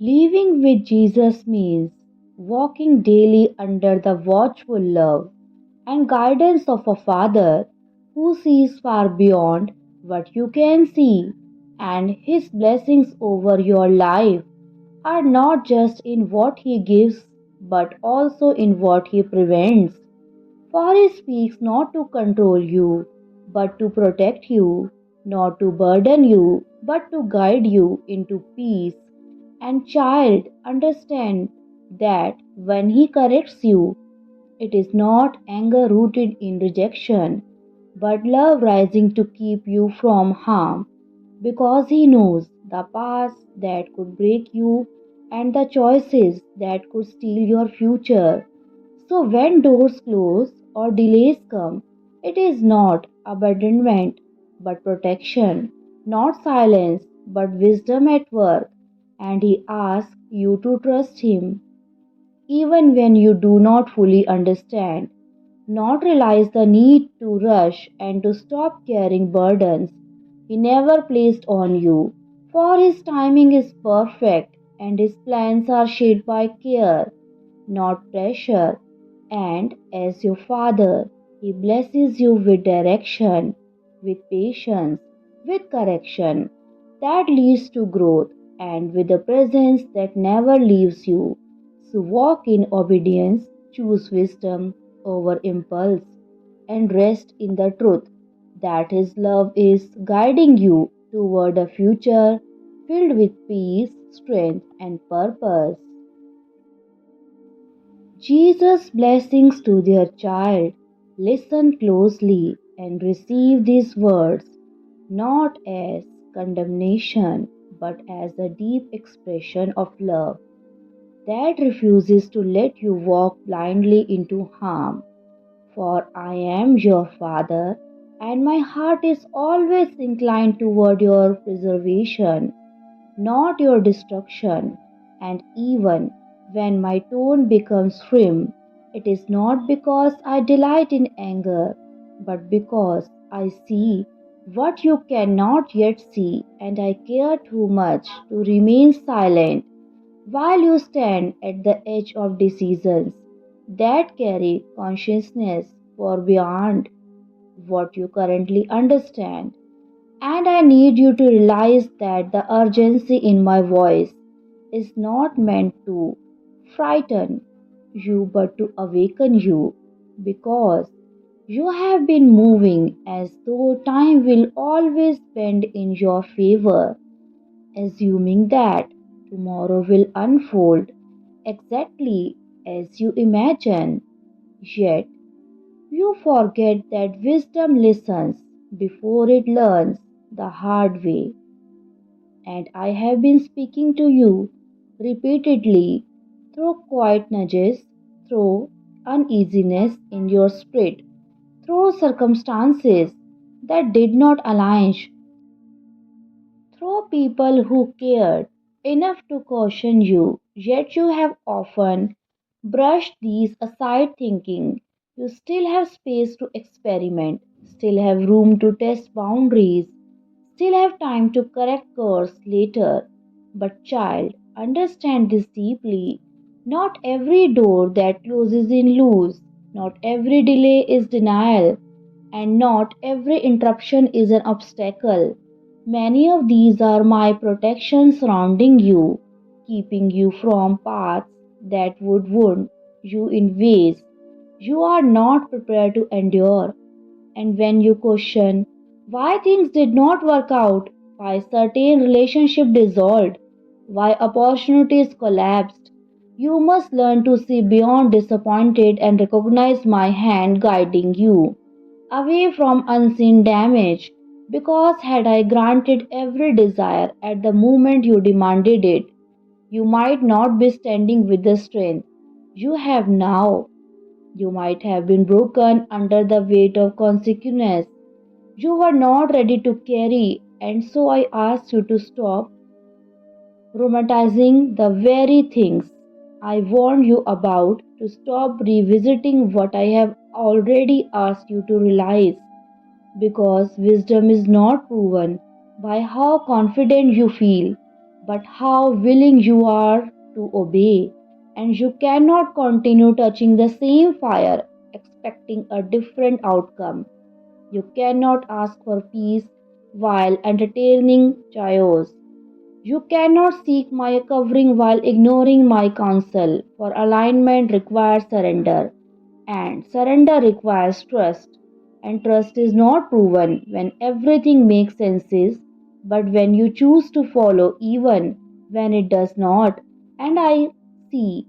Living with Jesus means walking daily under the watchful love and guidance of a Father who sees far beyond what you can see, and His blessings over your life are not just in what He gives but also in what He prevents. For He speaks not to control you but to protect you, not to burden you but to guide you into peace. And child, understand that when He corrects you, it is not anger rooted in rejection, but love rising to keep you from harm, because He knows the paths that could break you and the choices that could steal your future. So when doors close or delays come, it is not abandonment but protection, not silence but wisdom at work, and He asks you to trust Him even when you do not fully understand, not realize the need to rush and to stop carrying burdens He never placed on you. For His timing is perfect and His plans are shaped by care, not pressure. And as your Father, He blesses you with direction, with patience, with correction that leads to growth, and with a presence that never leaves you. So walk in obedience, choose wisdom over impulse, and rest in the truth that His love is guiding you toward a future filled with peace, strength, and purpose. Jesus' blessings to their child. Listen closely and receive these words not as condemnation but as a deep expression of love that refuses to let you walk blindly into harm. For I am your Father, and my heart is always inclined toward your preservation, not your destruction. And even when my tone becomes firm, it is not because I delight in anger, but because I see what you cannot yet see, and I care too much to remain silent while you stand at the edge of decisions that carry consciousness for beyond what you currently understand. And I need you to realize that the urgency in my voice is not meant to frighten you but to awaken you, because you have been moving as though time will always bend in your favor, assuming that tomorrow will unfold exactly as you imagine. Yet you forget that wisdom listens before it learns the hard way. And I have been speaking to you repeatedly through quiet nudges, through uneasiness in your spirit, through circumstances that did not align, through people who cared enough to caution you, yet you have often brushed these aside, thinking you still have space to experiment, still have room to test boundaries, still have time to correct course later. But, child, understand this deeply. Not every door that closes in lose, not every delay is denial, and not every interruption is an obstacle. Many of these are my protection surrounding you, keeping you from paths that would wound you in ways you are not prepared to endure. And when you question why things did not work out, why certain relationship dissolved, why opportunities collapsed, you must learn to see beyond disappointed and recognize my hand guiding you away from unseen damage. Because had I granted every desire at the moment you demanded it, you might not be standing with the strength you have now. You might have been broken under the weight of consequences you were not ready to carry, and so I asked you to stop romanticizing the very things I warned you about, to stop revisiting what I have already asked you to realize, because wisdom is not proven by how confident you feel, but how willing you are to obey. And you cannot continue touching the same fire expecting a different outcome. You cannot ask for peace while entertaining chaos. You cannot seek my covering while ignoring my counsel, for alignment requires surrender, and surrender requires trust. And trust is not proven when everything makes sense, but when you choose to follow even when it does not. And I see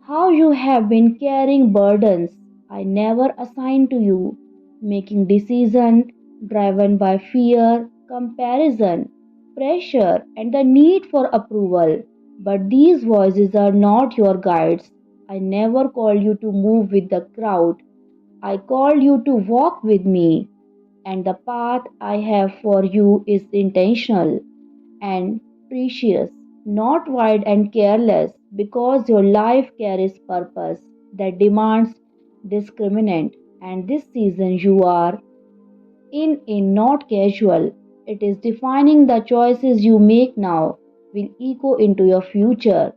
how you have been carrying burdens I never assigned to you, making decisions driven by fear, comparison, pressure, and the need for approval. But these voices are not your guides. I never called you to move with the crowd. I called you to walk with me, and the path I have for you is intentional and precious, not wide and careless, because your life carries purpose that demands discriminant. And this season you are in not casual. It is defining the choices you make now will echo into your future,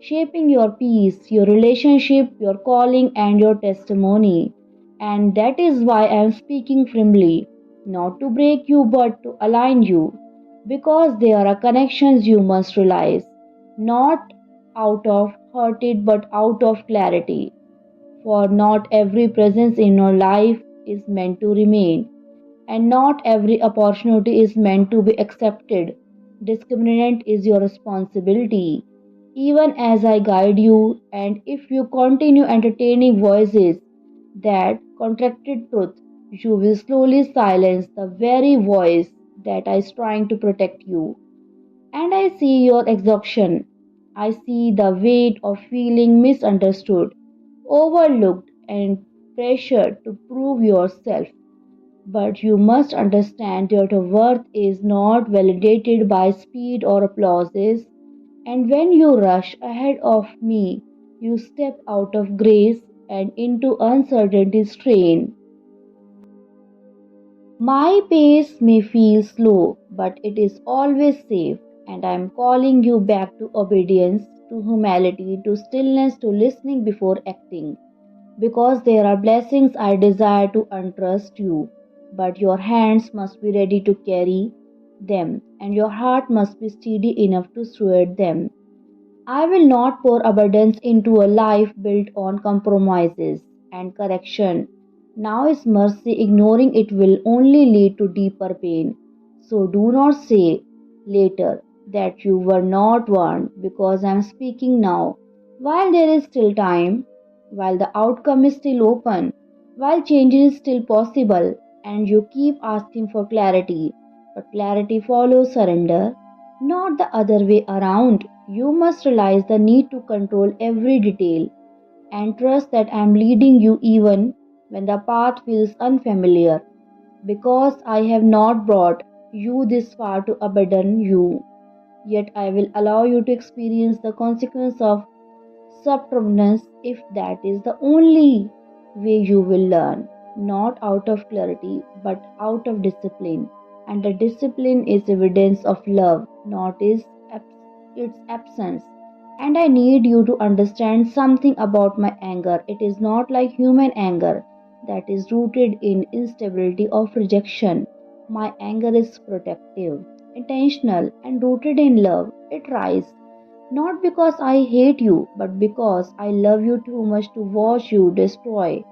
shaping your peace, your relationship, your calling, and your testimony. And that is why I am speaking firmly, not to break you but to align you, because there are connections you must realize, not out of hurted but out of clarity. For not every presence in your life is meant to remain, and not every opportunity is meant to be accepted. Discriminant is your responsibility, even as I guide you, and if you continue entertaining voices that contradicted truth, you will slowly silence the very voice that is trying to protect you. And I see your exhaustion. I see the weight of feeling misunderstood, overlooked, and pressured to prove yourself. But you must understand that your worth is not validated by speed or applauses, and when you rush ahead of me, you step out of grace and into uncertainty strain. My pace may feel slow, but it is always safe, and I am calling you back to obedience, to humility, to stillness, to listening before acting. Because there are blessings I desire to entrust you, but your hands must be ready to carry them, and your heart must be steady enough to steward them. I will not pour abundance into a life built on compromises and correction. Now is mercy, ignoring it will only lead to deeper pain. So do not say later that you were not warned, because I am speaking now. While there is still time, while the outcome is still open, while change is still possible, and you keep asking for clarity, but clarity follows surrender, not the other way around. You must realize the need to control every detail and trust that I am leading you even when the path feels unfamiliar, because I have not brought you this far to abandon you. Yet I will allow you to experience the consequence of stubbornness if that is the only way you will learn, not out of clarity but out of discipline. And the discipline is evidence of love, not its absence. And I need you to understand something about my anger. It is not like human anger that is rooted in instability of rejection. My anger is protective, intentional, and rooted in love. It rises not because I hate you, but because I love you too much to watch you destroy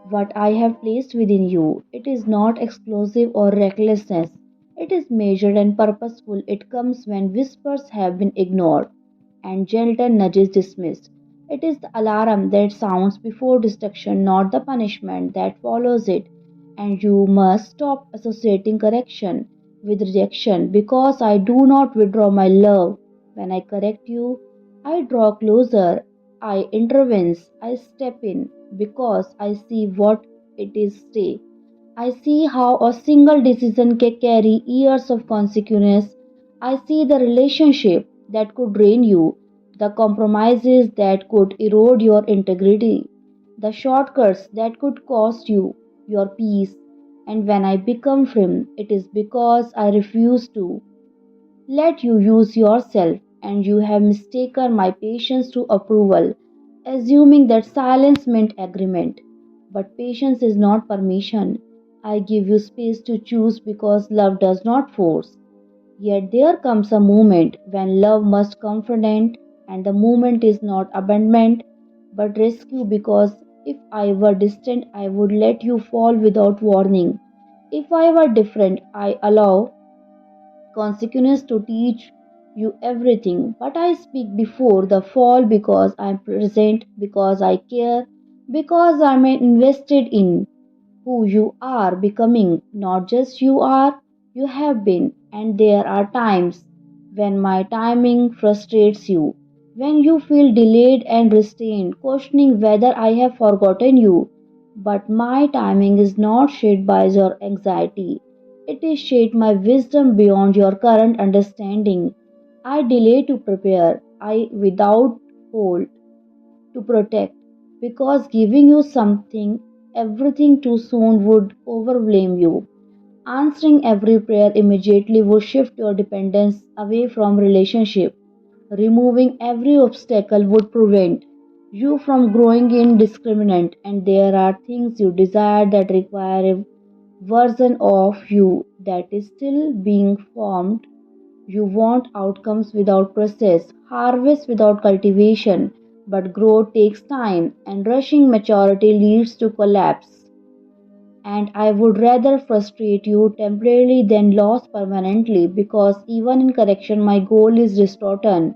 what I have placed within you. It is not explosive or recklessness. It is measured and purposeful. It comes when whispers have been ignored and gentle nudges dismissed. It is the alarm that sounds before destruction, not the punishment that follows it. And you must stop associating correction with rejection, because I do not withdraw my love. When I correct you, I draw closer, I intervene, I step in, because I see what it is stake. I see how a single decision can carry years of consequences. I see the relationship that could drain you, the compromises that could erode your integrity, the shortcuts that could cost you your peace. And when I become firm, it is because I refuse to let you use yourself. and you have mistaken my patience to approval, assuming that silence meant agreement. But patience is not permission. I give you space to choose because love does not force. Yet there comes a moment when love must confront, and the moment is not abandonment but rescue, because if I were distant, I would let you fall without warning. If I were different, I allow consequences to teach you everything. But I speak before the fall because I am present, because I care, because I am invested in who you are becoming, not just you are, you have been. And there are times when my timing frustrates you, when you feel delayed and restrained, questioning whether I have forgotten you. But my timing is not shaped by your anxiety, it is shaped by wisdom beyond your current understanding. I delay to prepare, I without hold to protect, because giving you something, everything too soon would overwhelm you. Answering every prayer immediately would shift your dependence away from relationship. Removing every obstacle would prevent you from growing indiscriminate, and there are things you desire that require a version of you that is still being formed. You want outcomes without process, harvest without cultivation, but growth takes time, and rushing maturity leads to collapse. And I would rather frustrate you temporarily than lose permanently, because even in correction, my goal is restoration,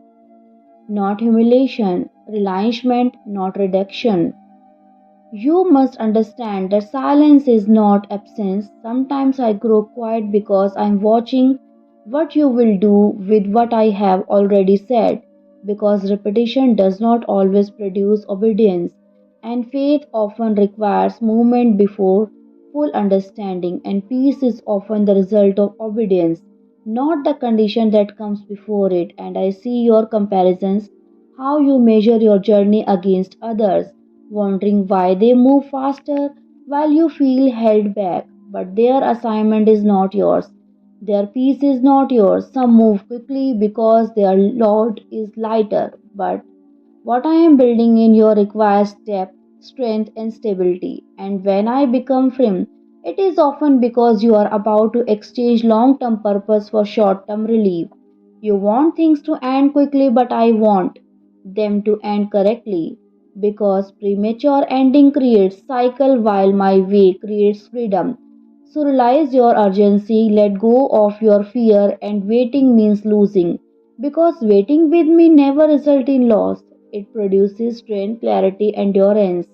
not humiliation, relinquishment, not reduction. You must understand that silence is not absence. Sometimes I grow quiet because I'm watching what you will do with what I have already said. Because repetition does not always produce obedience, and faith often requires movement before full understanding, and peace is often the result of obedience, not the condition that comes before it. And I see your comparisons, how you measure your journey against others, wondering why they move faster while you feel held back. But their assignment is not yours. Their peace is not yours. Some move quickly because their load is lighter, but what I am building in you requires depth, strength, and stability. And when I become firm, it is often because you are about to exchange long term purpose for short term relief. You want things to end quickly, but I want them to end correctly. Because premature ending creates cycle while my way creates freedom. So realize your urgency, let go of your fear, and waiting means losing. Because waiting with me never results in loss. It produces strength, clarity, endurance,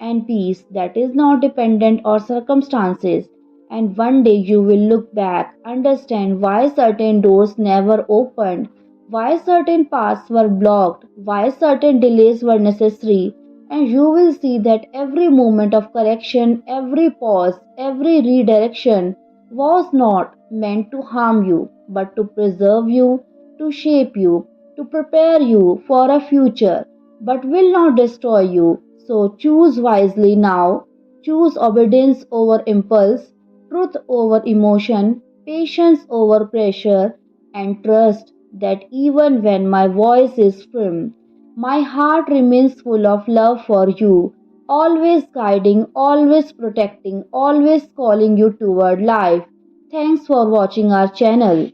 and peace that is not dependent on circumstances. And one day you will look back, understand why certain doors never opened, why certain paths were blocked, why certain delays were necessary, and you will see that every moment of correction, every pause, every redirection was not meant to harm you, but to preserve you, to shape you, to prepare you for a future, but will not destroy you. So choose wisely now. Choose obedience over impulse, truth over emotion, patience over pressure, and trust that even when my voice is firm, my heart remains full of love for you, always guiding, always protecting, always calling you toward life. Thanks for watching our channel.